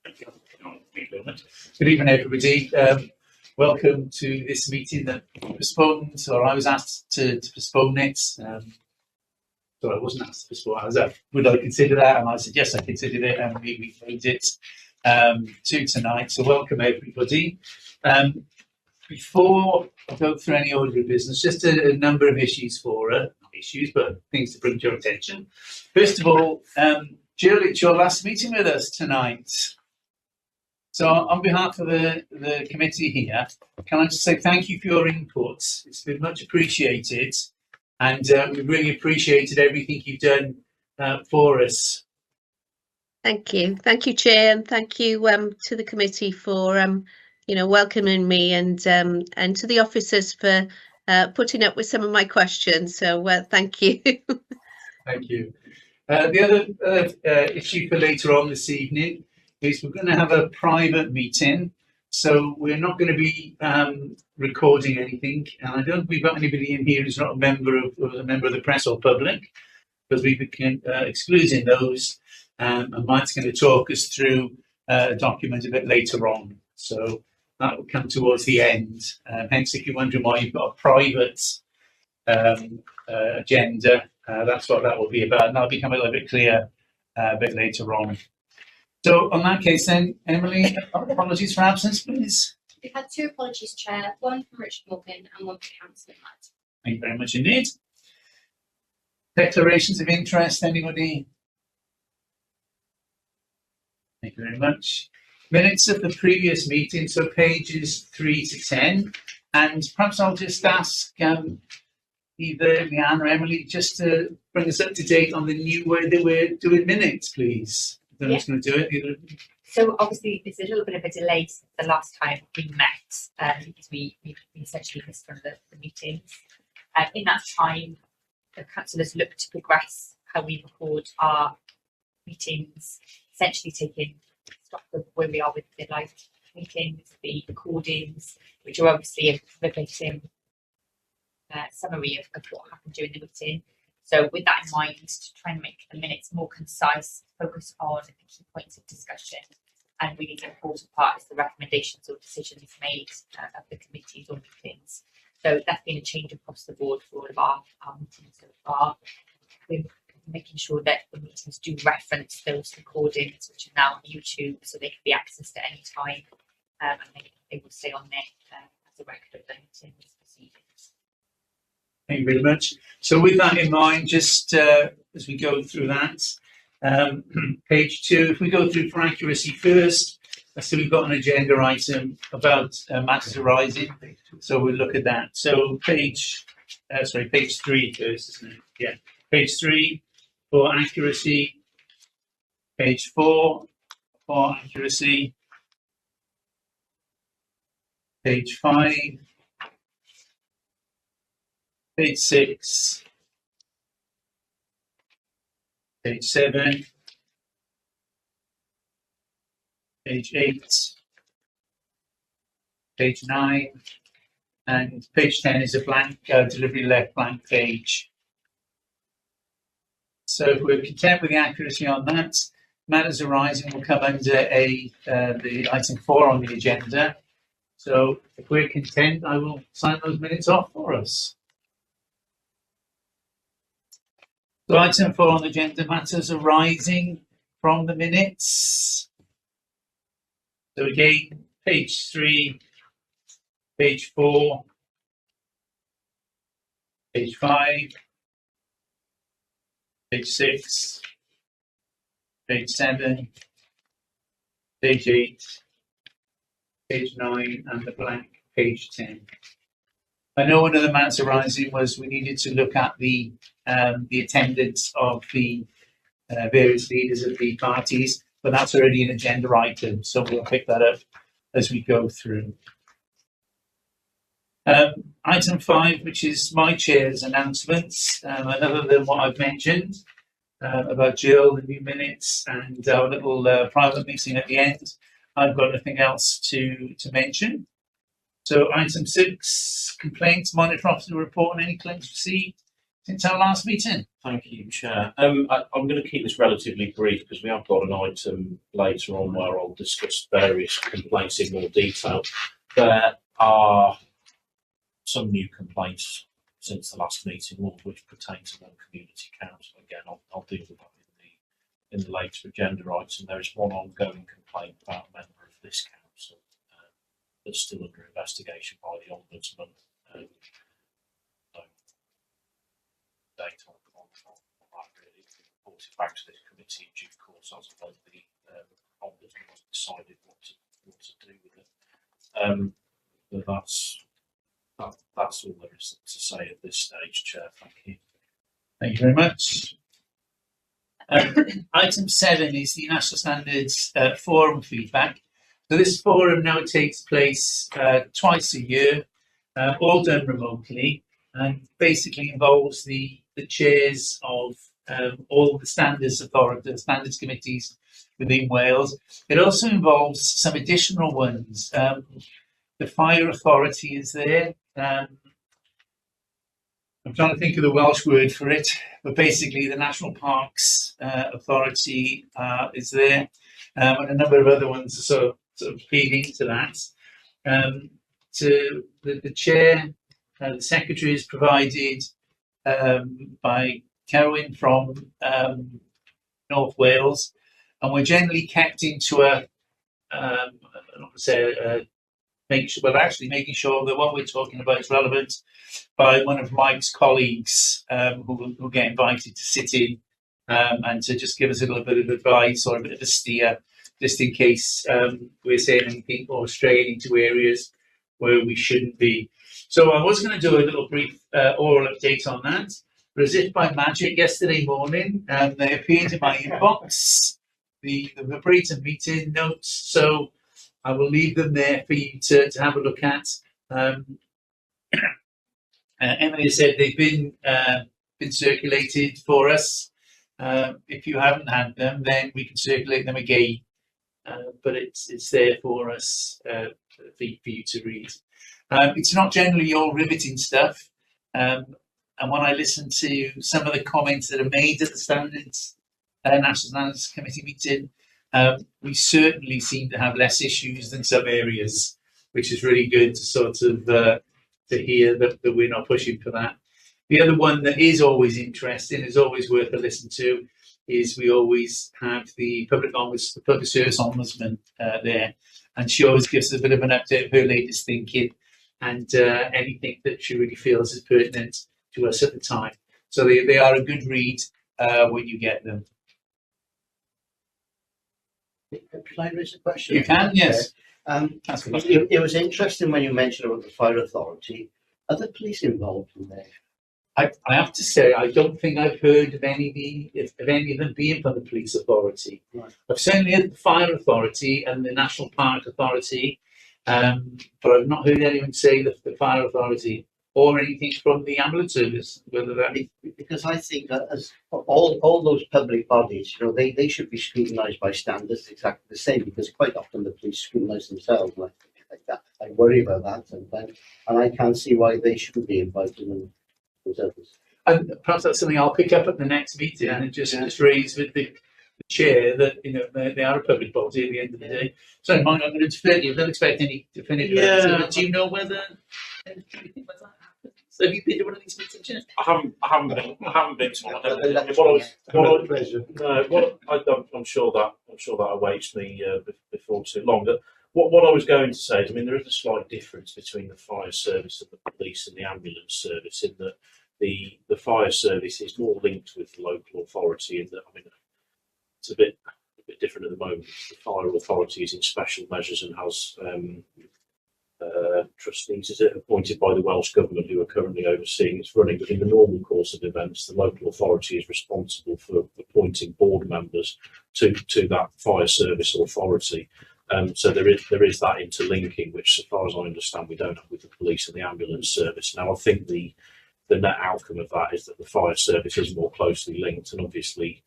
Good evening, everybody. Welcome to this meeting that postponed, or I was asked to postpone it. So I wasn't asked to postpone. I was would I consider that? And I said yes, I considered it, and we made it to tonight. So welcome, everybody. Before I go through any order of business, just a number of issues not issues, but things to bring to your attention. First of all, Jill, it's your last meeting with us tonight. So on behalf of the committee here, can I just say thank you for your input. It's been much appreciated, and we really appreciated everything you've done for us. Thank you, Chair, and thank you to the committee for welcoming me, and to the officers for putting up with some of my questions. So thank you. Thank you. The other issue for later on this evening is we're going to have a private meeting, so we're not going to be recording anything, and I don't think we've got anybody in here who's not a member of the press or public, because we've been excluding those, and Mike's going to talk us through a document a bit later on, so that will come towards the end. Hence, if you're wondering why you've got a private agenda, that's what that will be about, and that'll become a little bit clear a bit later on. So, on that case, then, Emily, apologies for absence, please. We've had two apologies, Chair, one from Richard Morgan and one from Councillor Matt. Thank you very much indeed. Declarations of interest, anybody? Thank you very much. Minutes of the previous meeting, so pages 3 to 10, and perhaps I'll just ask either Leanne or Emily just to bring us up to date on the new way that we're doing minutes, please. Who's going to do it? Either. So obviously there's a little bit of a delay since the last time we met, because we essentially missed one of the meetings. In that time, the councillors looked to progress how we record our meetings, essentially taking stock of where we are with the live meetings, the recordings, which are obviously a verbatim summary of what happened during the meeting. So with that in mind, to try and make the minutes more concise, focus on the key points of discussion, and really the important part is the recommendations or decisions made of the committees or meetings. So that's been a change across the board for all of our meetings so far. We're making sure that the meetings do reference those recordings, which are now on YouTube, so they can be accessed at any time, and they will stay on there as a record of the meetings proceedings. Thank you very much. So with that in mind, just as we go through that, page 2, if we go through for accuracy first, so we've got an agenda item about matters arising, so we'll look at that. So page 3 first, isn't it? Yeah, page 3 for accuracy, page 4 for accuracy, page 5, page 6, page 7, page 8, page 9, and page 10 is a blank, delivery left blank page. So if we're content with the accuracy on that, matters arising will come under the item 4 on the agenda. So if we're content, I will sign those minutes off for us. So item 4 on the agenda, matters arising from the minutes. So again, page 3, page 4, page 5, page 6, page 7, page 8, page 9, and the blank page 10. I know one of the matters arising was we needed to look at the attendance of the various leaders of the parties, but that's already an agenda item, so we'll pick that up as we go through. Item 5, which is my chair's announcements, other than what I've mentioned about Jill, the new minutes, and our little private meeting at the end, I've got nothing else to mention. So item 6, complaints, monitor officer report on any claims received. since our last meeting. Thank you, Chair. I'm going to keep this relatively brief because we have got an item later on where I'll discuss various complaints in more detail. There are some new complaints since the last meeting, all of which pertain to one community council. Again, I'll deal with that in the later agenda item. There is one ongoing complaint about a member of this council that's still under investigation by the Ombudsman. So, date on that really reported back to this committee in due course as well. The Ombudsman has decided what to do with it. But that's all there is to say at this stage, Chair. Thank you. Thank you very much. Item 7 is the National Standards Forum feedback. So this forum now takes place twice a year, all done remotely, and basically involves the chairs of all the standards authorities, standards committees within Wales. It also involves some additional ones. The fire authority is there. I'm trying to think of the Welsh word for it, but basically the National Parks Authority is there, and a number of other ones are sort of feeding into that. To the chair, the secretary is provided by Cerwyn from North Wales, and we're generally kept into making sure that what we're talking about is relevant by one of Mike's colleagues who get invited to sit in and to just give us a little bit of advice or a bit of a steer, just in case we're saying anything or straying into areas where we shouldn't be. So I was going to do a little brief oral update on that, but as if by magic yesterday morning, they appeared in my inbox, the verbatim meeting notes. So I will leave them there for you to have a look at. Emily said they've been circulated for us. If you haven't had them, then we can circulate them again. But it's there for us for you to read. It's not generally all riveting stuff. And when I listen to some of the comments that are made at the National Standards Committee meeting, we certainly seem to have less issues than some areas, which is really good to sort of to hear that we're not pushing for that. The other one that is always interesting, is always worth a listen to, is we always have the public service ombudsman there, and she always gives us a bit of an update of her latest thinking and anything that she really feels is pertinent to us at the time. So they are a good read when you get them. Can I raise a question? You can, yes. It was interesting when you mentioned about the fire authority. Are the police involved in there? I have to say, I don't think I've heard of any of them being from the police authority. Right. I've certainly heard the fire authority and the National Park Authority, but I've not heard anyone say the fire authority or anything from the ambulance service, whether that be. Because I think that as all those public bodies, you know, they should be scrutinised by standards exactly the same, because quite often the police scrutinise themselves, and I think like that. I worry about that sometimes, and I can't see why they shouldn't be invited in those others. And perhaps that's something I'll pick up at the next meeting and just raise with the chair that, you know, they are a public body at the end of the day. Sorry, Mike, I'm going to defer to you. I don't expect any definitive answer, but do you know whether anything like that happens? So have you been to one of these meetings, Chair? I haven't been to one. I'm sure that awaits me before too long. But what I was going to say is, I mean, there is a slight difference between the fire service and the police and the ambulance service, in that the fire service is more linked with the local authority, in that, I mean, it's a bit different at the moment. The fire authority is in special measures and has trustees, is it, appointed by the Welsh Government, who are currently overseeing its running. But in the normal course of events, the local authority is responsible for appointing board members to that fire service authority. So there is that interlinking, which, so far as I understand, we don't have with the police and the ambulance service. Now, I think the net outcome of that is that the fire service is more closely linked, and obviously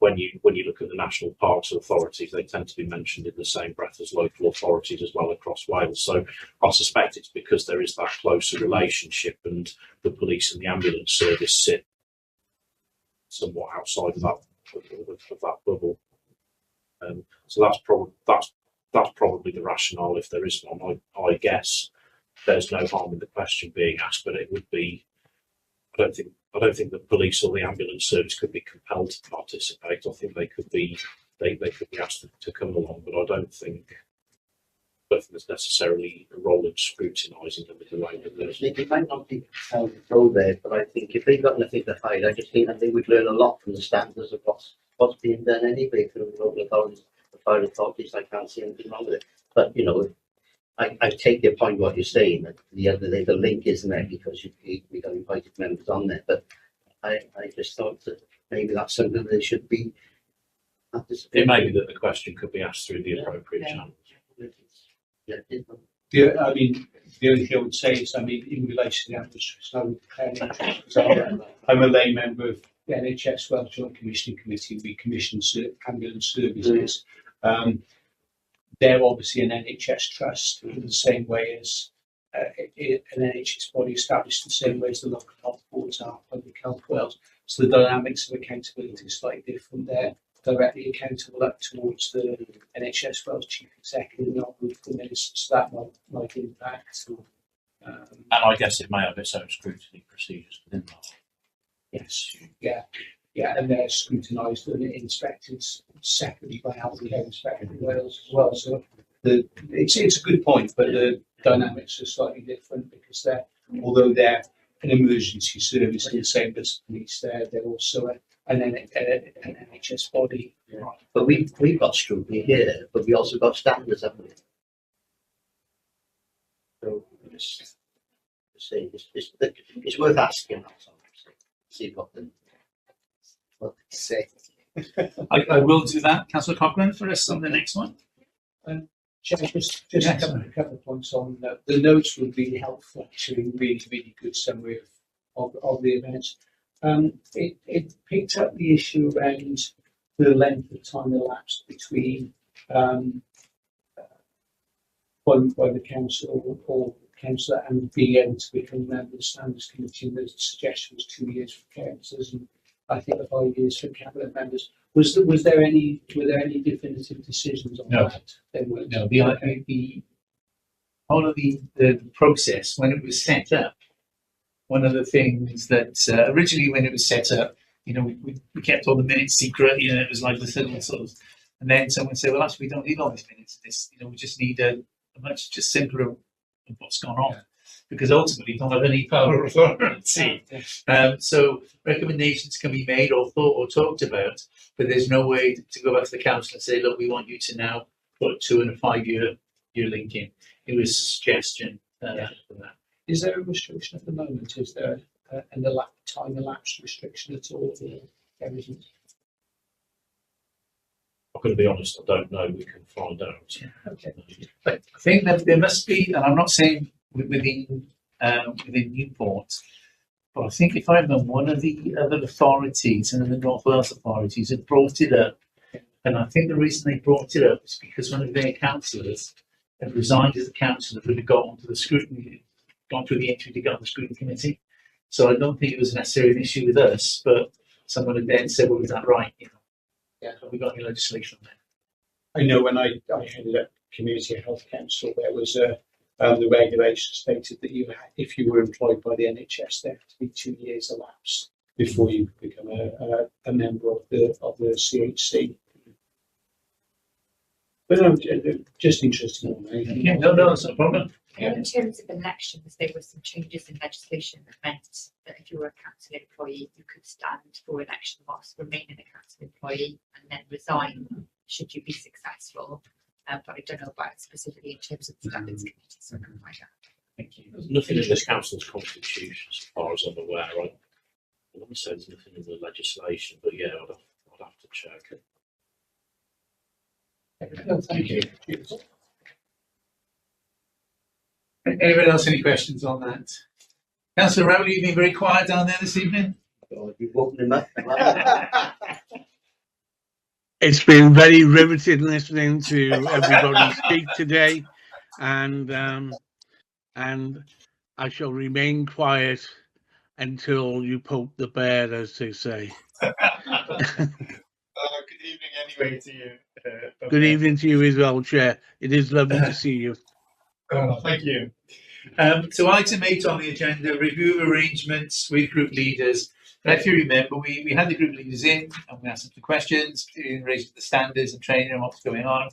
when you look at the national parks authorities, they tend to be mentioned in the same breath as local authorities as well across Wales. So I suspect it's because there is that closer relationship, and the police and the ambulance service sit somewhat outside of that bubble. So that's probably the rationale, if there is one. I guess there's no harm in the question being asked, but it would be. I don't think the police or the ambulance service could be compelled to participate. I think they could be asked to come along, but I don't think there's necessarily a role in scrutinising them in the way that there's. It might not be compelled to go there, but I think if they've got nothing to hide, I just think that they would learn a lot from the standards of what's being done anyway through the local authorities, the fire authorities. I can't see anything wrong with it. But you know, I take your point what you're saying, that the link isn't there because we got invited members on there, but I just thought that maybe that's something they should be It may be that the question could be asked through the appropriate channels. Yeah, I mean, the only thing I would say is, I mean, in relation to the NHS, I'm a lay member of the NHS Wales Joint Commissioning Committee. We commission ambulance services. They're obviously an NHS trust in the same way as an NHS body established the same way as the local health boards are, public health Wales. So the dynamics of accountability is slightly different. They're directly accountable up towards the NHS Wales Chief Executive, not with the minister, so that might impact. And I guess it may have its own scrutiny procedures within that. Yes, yeah, and they're scrutinised and inspected separately by Health and Care Inspectorate in Wales as well. So it's a good point, but the dynamics are slightly different because although they're an emergency service in the same as police, they're also an NHS body. Right. But we've got scrutiny here, but we also got standards, haven't we? So it's worth asking. See what they say. I will do that, Councillor Cochrane, for us on the next one. Chair, just a couple of points on the notes would be helpful, actually, really good summary of the events. It picked up the issue around the length of time elapsed between appointment by the council or councillor and being able to become a member of the Standards Committee. And the suggestion was 2 years for councillors and I think 5 years for cabinet members. Were there any definitive decisions on that? There weren't. No, the whole of the process when it was set up. One of the things that originally when it was set up, you know, we kept all the minutes secret. You know, it was like the little sort of, and then someone said, "Well, actually, we don't need all these minutes. We just need a much just simpler of what's gone on." Yeah. Because ultimately, you don't have any power or authority. So recommendations can be made or thought or talked about, but there's no way to go back to the council and say, "Look, we want you to now put 2 and a 5 year link in." It was a suggestion for that. Is there a restriction at the moment? Is there an time elapsed restriction at all? There isn't. I'm going to be honest, I don't know. We can find out. Yeah, okay. But I think that there must be, and I'm not saying within Newport, but I think if I remember, one of the other authorities and the North Wales authorities had brought it up, and I think the reason they brought it up is because one of their councillors had resigned as a councillor who had gone to the scrutiny. Gone through the entry to get on the scrutiny committee. So I don't think it was necessarily an issue with us, but someone had then said, "Well, is that right? You know, yeah, have we got any legislation on that?" I know when I headed up Community Health Council, there was the regulation stated that if you were employed by the NHS, there had to be 2 years elapsed before you could become a member of the CHC. But no, just interesting. Yeah, no, that's no problem. In terms of elections, there were some changes in legislation that meant that if you were a council employee, you could stand for election whilst remaining a council employee and then resign should you be successful. But I don't know about it specifically in terms of the standards committee, so I can find out. Thank you. There's nothing in this council's constitution, as far as I'm aware. I want to say there's nothing in the legislation, but yeah, I'd have to check it. Thank you. Anyone else any questions on that? Councillor Rowley, you've been very quiet down there this evening. God, you've woken him up. It's been very riveting listening to everybody speak today, and I shall remain quiet until you poke the bear, as they say. Good evening anyway to you. Good evening to you as well, Chair. It is lovely to see you. Oh, thank you. So item 8 on the agenda, review of arrangements with group leaders. And if you remember, we had the group leaders in and we asked them some questions in relation to the standards and training and what's going on.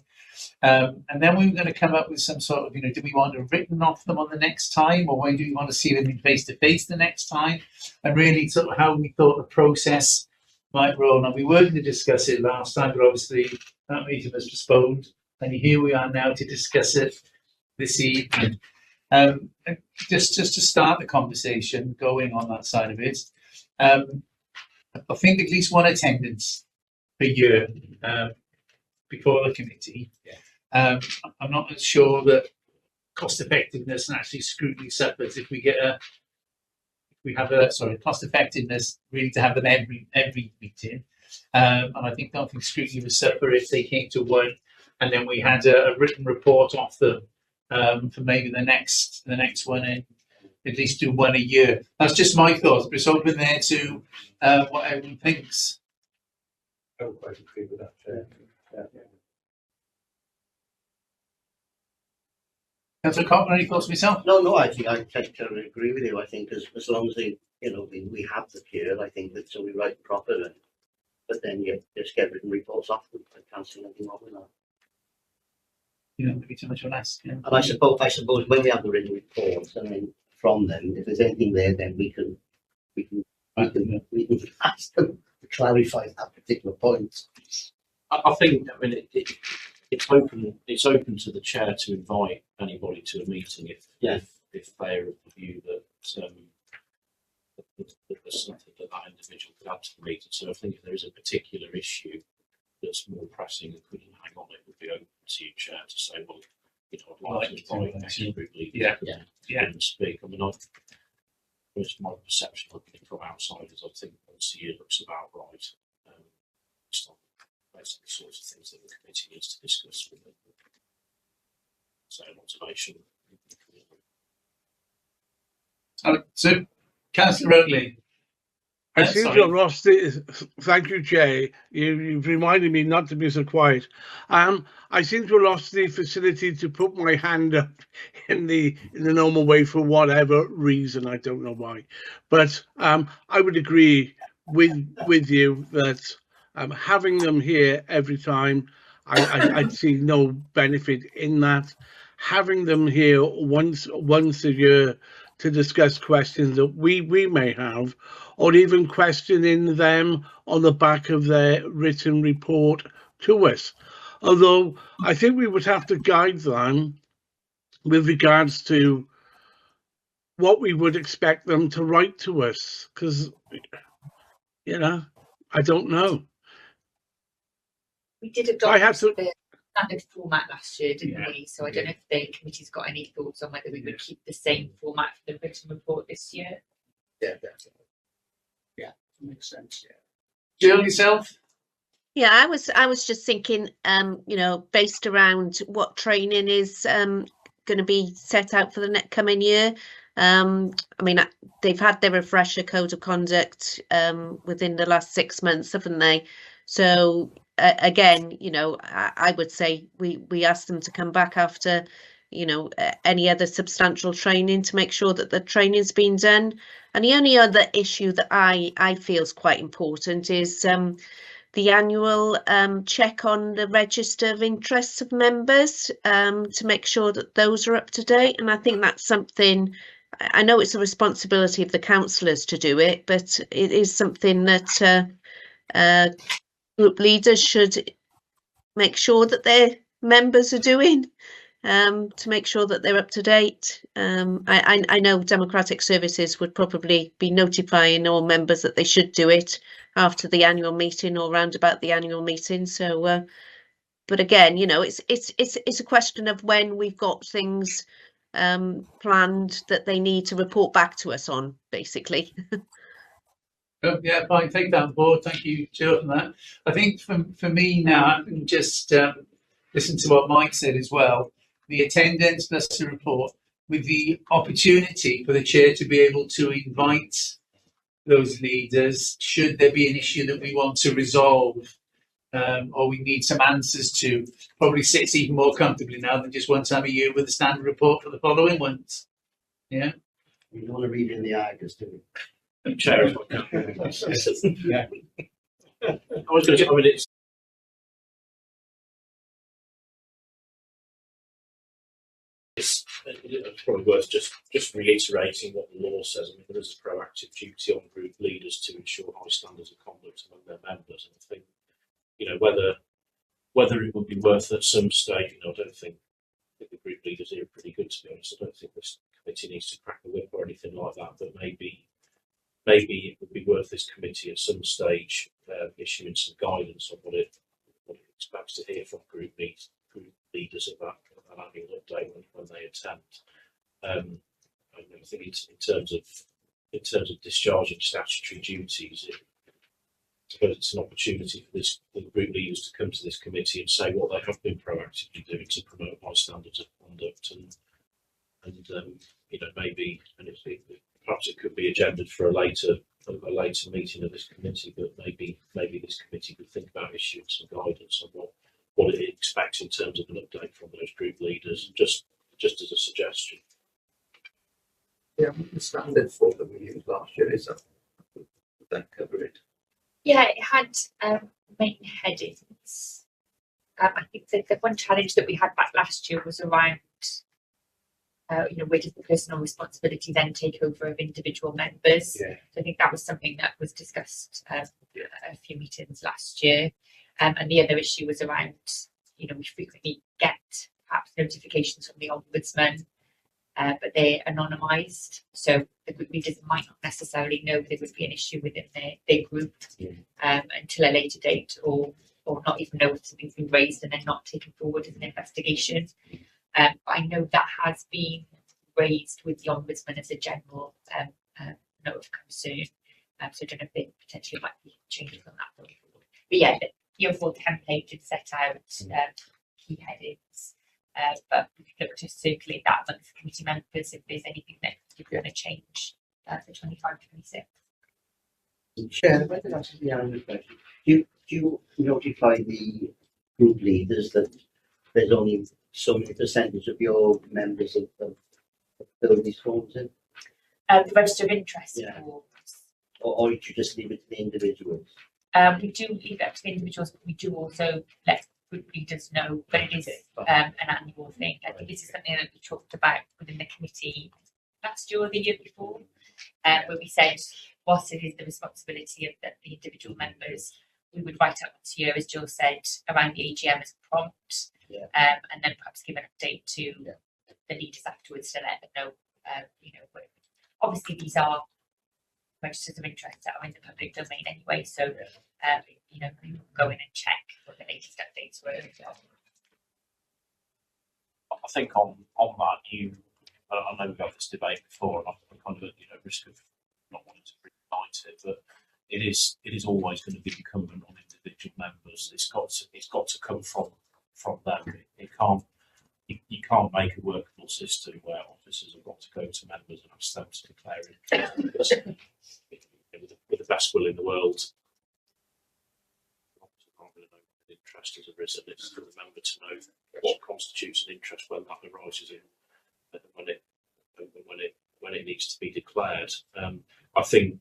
And then we were going to come up with some sort of, do we want to written off them on the next time, or when do we want to see them in face to face the next time? And really sort of how we thought the process might roll. And we were going to discuss it last time, but obviously that meeting was postponed. And here we are now to discuss it this evening. Just to start the conversation going on that side of it, I think at least one attendance per year before the committee. I'm not sure that cost effectiveness and actually scrutiny suffers if we have cost effectiveness really to have them every meeting. And I don't think scrutiny would suffer if they came to one and then we had a written report off them for maybe the next one, and at least do one a year. That's just my thoughts, but it's open there to what everyone thinks. I would quite agree with that, Chair. Councillor Cochran, any thoughts myself? No, I think I tend to agree with you. I think as long as they, we have the peer, I think that so we write proper, but then you just get written reports off them. I can't see anything wrong with that. Maybe too much on us. And I suppose when we have the written reports, and then from them, if there's anything there, then we can ask them to clarify that particular point. I think, it's open to the chair to invite anybody to a meeting if they're of the view that there's something that individual could add to the meeting. So I think if there is a particular issue that's more pressing and couldn't hang on, it would be open to you, chair, to say, well, I'd like to invite an ex-group leader and speak. It's my perception looking from outsiders. I think once a year looks about right. It's not basically the sorts of things that the committee needs to discuss with them. So, an observation. So, Councillor Rhaglen. I seem to have lost the. Thank you, Jay. You've reminded me not to be so quiet. I seem to have lost the facility to put my hand up in the normal way for whatever reason. I don't know why, but I would agree with you that having them here every time, I'd see no benefit in that. Having them here once a year to discuss questions that we may have, or even questioning them on the back of their written report to us. Although I think we would have to guide them with regards to what we would expect them to write to us, because, I don't know. We did adopt the standard format last year, didn't we? So I don't know if the committee's got any thoughts on whether we would keep the same format for the written report this year. Yeah, definitely. Yeah, makes sense. Yeah. Jill, yourself? Yeah, I was just thinking, based around what training is going to be set out for the coming year. They've had their refresher code of conduct within the last 6 months, haven't they? So again, I would say we ask them to come back after, any other substantial training to make sure that the training's been done. And the only other issue that I feel is quite important is the annual check on the register of interests of members to make sure that those are up to date. And I think that's something, I know it's a responsibility of the councillors to do it, but it is something that group leaders should make sure that their members are doing to make sure that they're up to date. I know Democratic Services would probably be notifying all members that they should do it after the annual meeting or round about the annual meeting. So, but again, it's a question of when we've got things planned that they need to report back to us on, basically. Oh, yeah, fine. Take that on board. Thank you, Jill, for that. I think for me now, I can just listen to what Mike said as well. The attendance plus the report, with the opportunity for the chair to be able to invite those leaders, should there be an issue that we want to resolve or we need some answers to, probably sits even more comfortably now than just one time a year with a standard report for the following ones. Yeah. We don't want to read in the Argus, do we? Chair, if I can. Yeah. I was going to say, I mean, it's probably worth just reiterating what the law says. I mean, there is a proactive duty on group leaders to ensure high standards of conduct among their members. And I think, whether it would be worth at some stage, I don't think the group leaders here are pretty good, to be honest. I don't think this committee needs to crack a whip or anything like that, but maybe it would be worth this committee at some stage issuing some guidance on what it expects to hear from group leaders at that annual update when they attend. I think in terms of discharging statutory duties, I suppose it's an opportunity for the group leaders to come to this committee and say what they have been proactively doing to promote high standards of conduct, and maybe, and perhaps it could be agendaed for a later meeting of this committee, but maybe this committee could think about issuing some guidance on what it expects in terms of an update from those group leaders, just as a suggestion. Yeah, the standard for that we used last year is that cover it. Yeah, it had main headings. I think the one challenge that we had back last year was around, where does the personal responsibility then take over of individual members? Yeah. So I think that was something that was discussed at a few meetings last year. And the other issue was around, we frequently get perhaps notifications from the Ombudsman, but they're anonymised. So the group leaders might not necessarily know there would be an issue within their group until a later date, or not even know if something's been raised and then not taken forward as an investigation. But I know that has been raised with the Ombudsman as a general note of concern. So I don't know if there potentially might be changes on that going forward. But yeah, the overall template did set out key headings, but we could look to circulate that amongst committee members if there's anything that you want to change for 25-26. Chair, if I could ask the other question, do you notify the group leaders that there's only so many percentage of your members of fill these forms in? The register of interest forms. Or do you just leave it to the individuals? We do leave it to the individuals, but we do also let group leaders know. But it is an annual thing. I think this is something that we talked about within the committee last year or the year before, where we said, whilst it is the responsibility of the individual members, we would write up once a year, as Jill said, around the AGM as a prompt, and then perhaps give an update to the leaders afterwards to let them know. Obviously these are registers of interest that are in the public domain anyway, so we can go in and check what the latest updates were. I think on that, I know we've had this debate before, and I'm kind of at risk of not wanting to reignite it, but it is always going to be incumbent on individual members. It's got to come from them. You can't make a workable system where officers have got to go to members and ask them to declare interest. With the best will in the world, officers aren't going to know what interest has arisen. It's for the member to know what constitutes an interest when that arises in, when it needs to be declared. I think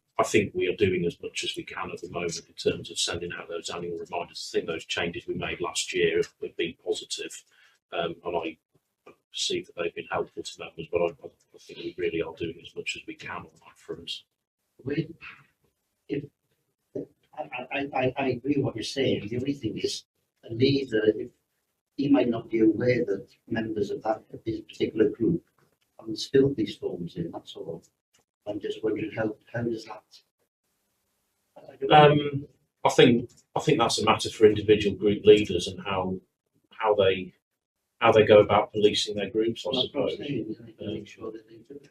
we are doing as much as we can at the moment in terms of sending out those annual reminders. I think those changes we made last year have been positive, and I perceive that they've been helpful to members. But I think we really are doing as much as we can on that front. I agree with what you're saying. The only thing is, a leader, he might not be aware that members of this particular group haven't filled these forms in. That's all. I'm just wondering how does that? I think that's a matter for individual group leaders and how they go about policing their groups, I suppose. Make sure that they do it.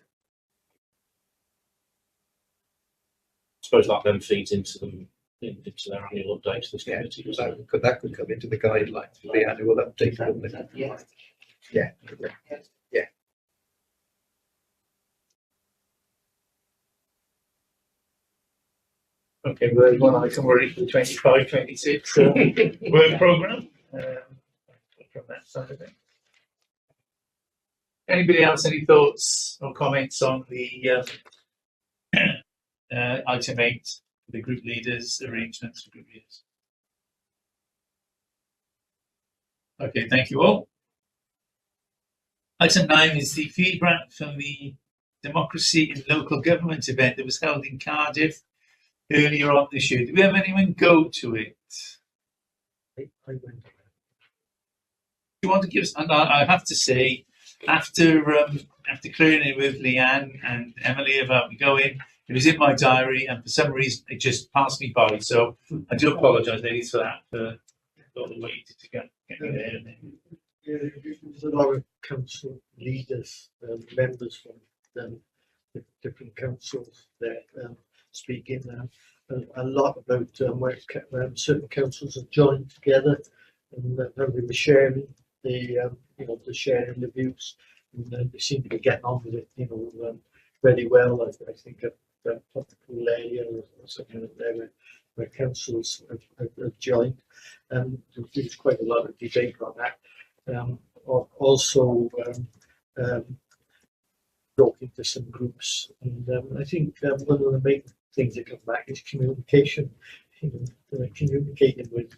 suppose that then feeds into them into their annual update to this committee. That could come into the guidelines for the annual update. Yeah. Yeah. Yeah. Okay, well, one item already for 25-26 work programme from that side of it. Anybody else, any thoughts or comments on the item 8, the group leaders, arrangements for group leaders? Okay, thank you all. Item 9 is the feedback from the Democracy in Local Government event that was held in Cardiff earlier on this year. Do we have anyone go to it? I went. Do you want to give us? And I have to say, after clearing it with Leanne and Emily about me going, it was in my diary, and for some reason it just passed me by. So I do apologise, ladies, for that. For all the way to get me there. Yeah, there's a lot of council leaders, members from the different councils there speaking. A lot about where certain councils have joined together and how they were sharing the sharing the views, and they seem to be getting on with it, very well. I think a topical area or something like that where councils have joined, and there's quite a lot of debate on that. Also talking to some groups, and I think one of the main things that come back is communication. Communicating with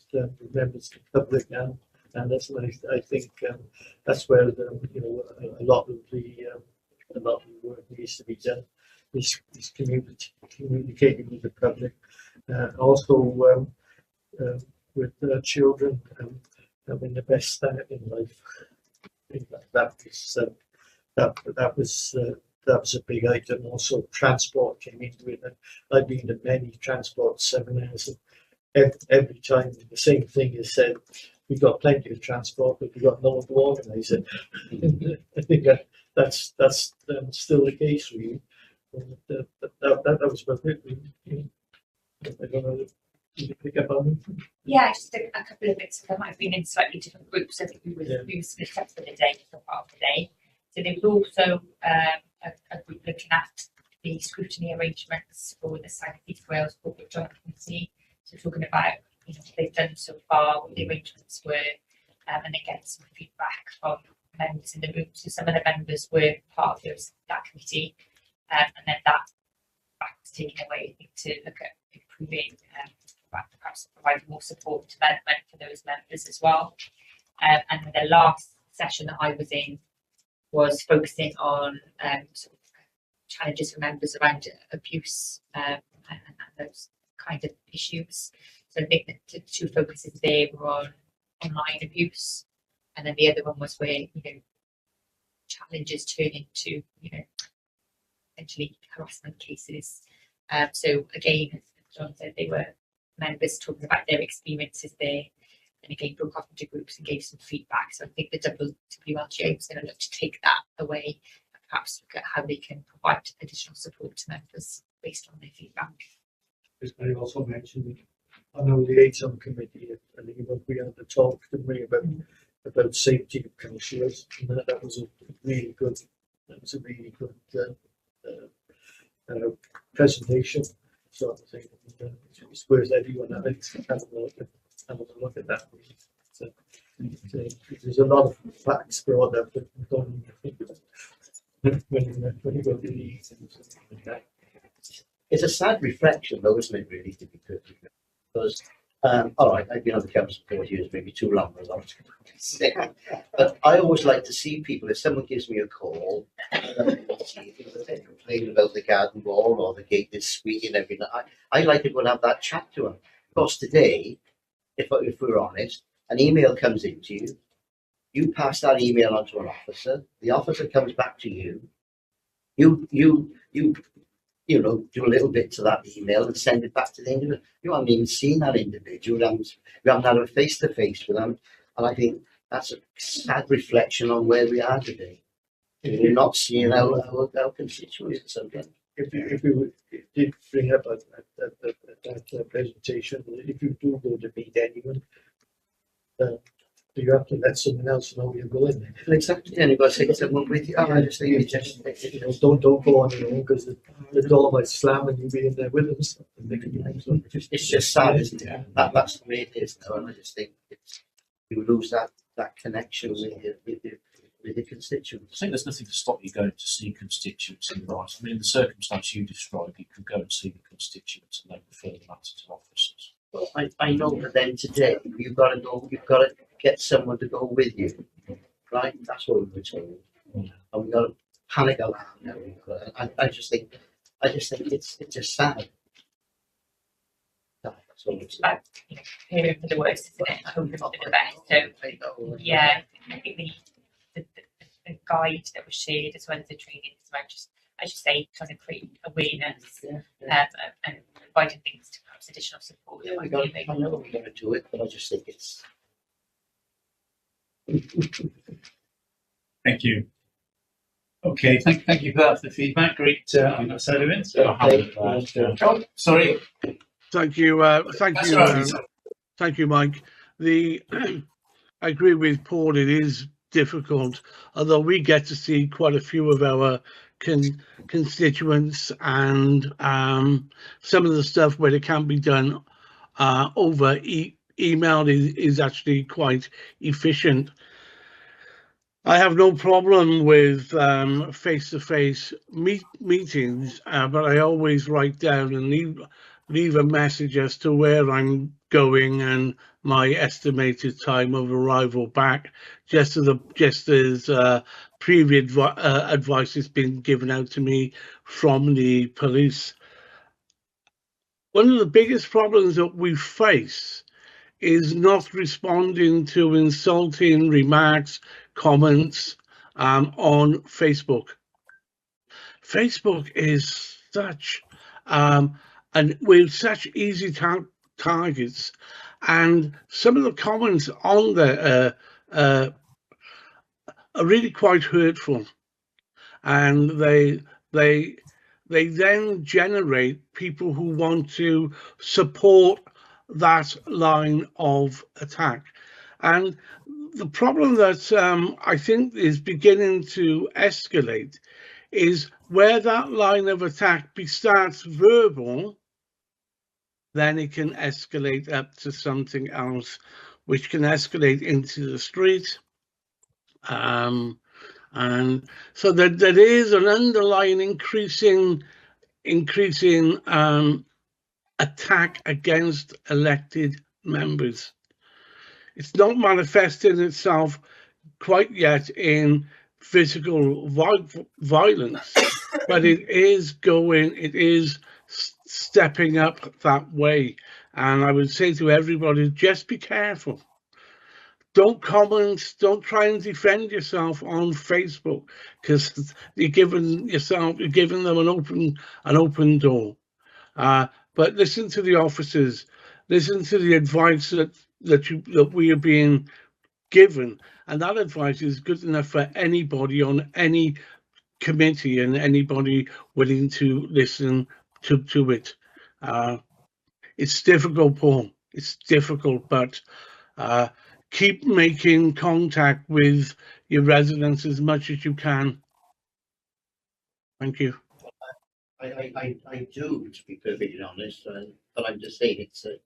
members of the public now, and that's I think that's where a lot of the work needs to be done. Is communicating with the public, also with children having the best start in life. I think that was a big item. Also, transport came into it. I've been to many transport seminars, and every time the same thing is said: we've got plenty of transport, but we've got no one to organise it. I think that's still the case, really. That was about it. I don't know if you pick up on it. Yeah, just a couple of bits. There might have been in slightly different groups. I think we were split up for the day, for part of the day. So there was also a group looking at the scrutiny arrangements for the South East Wales Corporate Joint Committee. So talking about what they've done so far, what the arrangements were, and then getting some feedback from members in the room. So some of the members were part of that committee, and then that was taken away, I think, to look at improving, perhaps provide more support to development for those members as well. And then the last session that I was in was focusing on sort of challenges for members around abuse and those kind of issues. So I think that the two focuses there were on online abuse, and then the other one was where challenges turn into essentially harassment cases. So again, as John said, they were members talking about their experiences there, and again broke off into groups and gave some feedback. So I think the WLGA is going to look to take that away and perhaps look at how they can provide additional support to members based on their feedback. As I also mentioned, on our liaison committee, I think we had to talk to me about safety of councillors, and that was a really good presentation sort of thing. It's worth everyone having a look at that. So there's a lot of facts brought up that we don't even think about when you go to these. It's a sad reflection, though, isn't it, really, to be perfectly honest? Because, all right, I've been on the council for 4 years, maybe too long for a lot. But I always like to see people, if someone gives me a call, they're complaining about the garden wall or the gate is squeaking every night. I like it when I have that chat to them. Of course, today, if we're honest, an email comes into you, you pass that email on to an officer, the officer comes back to you, you do a little bit to that email and send it back to the individual. You haven't even seen that individual, you haven't had a face-to-face with them. And I think that's a sad reflection on where we are today. We're not seeing our constituents or something. if you did bring up at that presentation, if you do go to meet anyone, you have to let someone else know you're going there. Exactly, and you've got to take someone with you. I just think it's just, You know, don't go on your own because the door might slam and you'll be in there with them. So it's just sad, isn't it? That's the way it is now, and I just think you lose that connection with the constituents. I think there's nothing to stop you going to see constituents in right. I mean, in the circumstance you described, you could go and see the constituents and then refer the matter to officers. Well, I know, but then today you've got to get someone to go with you, right? That's what we were told, and we've got to panic alarm now. I just think it's just sad. That's all it's But hearing for the worst, isn't it? I hope it's for the best. So yeah, I think the guide that was shared as well as the training is about just, as you say, trying to create awareness and providing things to perhaps additional support. Yeah, I know we're going to do it, but I just think it's. Thank you. Okay, thank you for that, for the feedback. Great on that side of it. Oh, sorry. Thank you. Thank you, Mike. I agree with Paul. It is difficult, although we get to see quite a few of our constituents, and some of the stuff where it can be done over email is actually quite efficient. I have no problem with face-to-face meetings, but I always write down and leave a message as to where I'm going and my estimated time of arrival back, just as previous advice has been given out to me from the police. One of the biggest problems that we face is not responding to insulting remarks, comments on Facebook. Facebook is such and with such easy targets, and some of the comments on there are really quite hurtful, and they then generate people who want to support that line of attack. And the problem that I think is beginning to escalate is where that line of attack starts verbal, then it can escalate up to something else, which can escalate into the street. And so there is an underlying increasing attack against elected members. It's not manifesting itself quite yet in physical violence, but it is stepping up that way. And I would say to everybody, just be careful. Don't comment, don't try and defend yourself on Facebook, because you're giving them an open door. But listen to the officers, listen to the advice that we are being given, and that advice is good enough for anybody on any committee and anybody willing to listen to it. It's difficult, Paul. It's difficult, but keep making contact with your residents as much as you can. Thank you. I do, to be perfectly honest, but I'm just saying it's a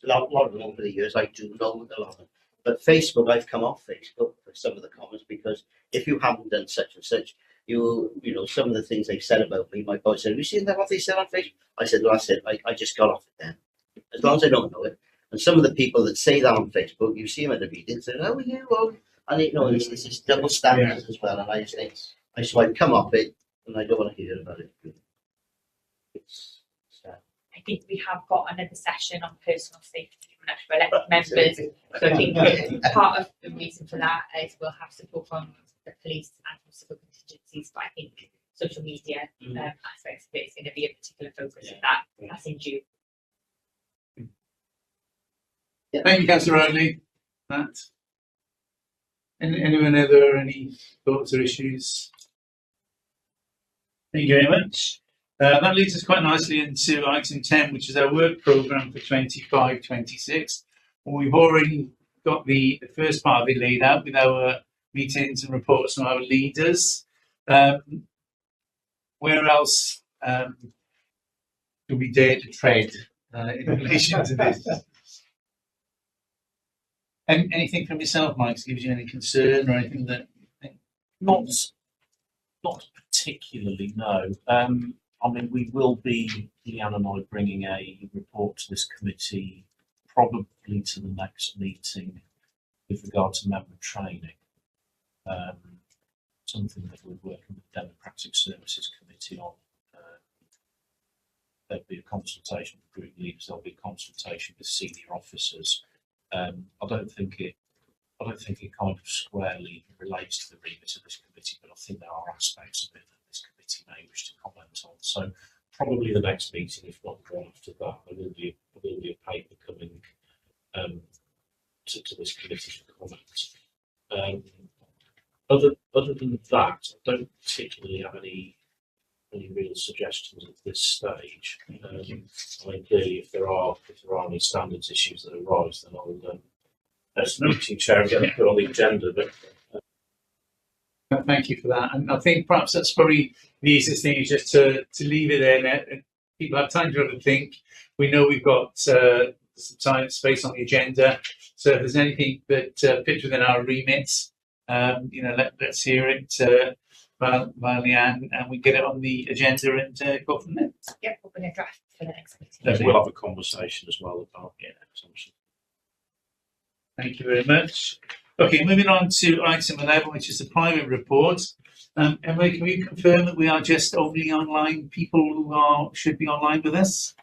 lot of them over the years. I do know a lot of them. But Facebook, I've come off Facebook for some of the comments, because if you haven't done such and such, you know, some of the things they've said about me, my boss said, have you seen that what they said on Facebook? I said, well, I just got off it then. As long as I don't know it. And some of the people that say that on Facebook, you see them at the meetings, say, oh, yeah, well, and you know, it's this double standards as well. And I just think, so I've come off it, and I don't want to hear about it. It's sad. I think we have got another session on personal safety for elected members. So I think part of the reason for that is we'll have support from the police and from civil contingencies, but I think social media aspects of it is going to be a particular focus of that. That's in June. Thank you, Councillor Rowley. Matt? Anyone other, any thoughts or issues? Thank you very much. That leads us quite nicely into item 10, which is our work programme for 25-26. We've already got the first part of it laid out with our meetings and reports from our leaders. Where else do we dare to tread in relation to this? And anything from yourself, Mike, gives you any concern or anything that? Not particularly, no. I mean, we will be, Leanne and I, bringing a report to this committee probably to the next meeting with regard to member training. Something that we're working with the Democratic Services Committee on. There'll be a consultation with group leaders. There'll be a consultation with senior officers. I don't think it kind of squarely relates to the remit of this committee, but I think there are aspects of it that this committee may wish to comment on. So probably the next meeting, if not one after that, there will be a paper coming to this committee for comment. Other than that, I don't particularly have any real suggestions at this stage. I mean, clearly, if there are any standards issues that arise, then I'll as the meeting chair and get them put on the agenda. But thank you for that. And I think perhaps that's probably the easiest thing is just to leave it there. And people have time to have a think. We know we've got some time space on the agenda. So if there's anything that fits within our remit, let's hear it by Leanne, and we get it on the agenda and go from there. Yeah, we'll bring a draft for the next meeting. We'll have a conversation as well about assumption. Thank you very much. Okay, moving on to item 11, which is the private report. Emily, can we confirm that we are just only online people who should be online with us?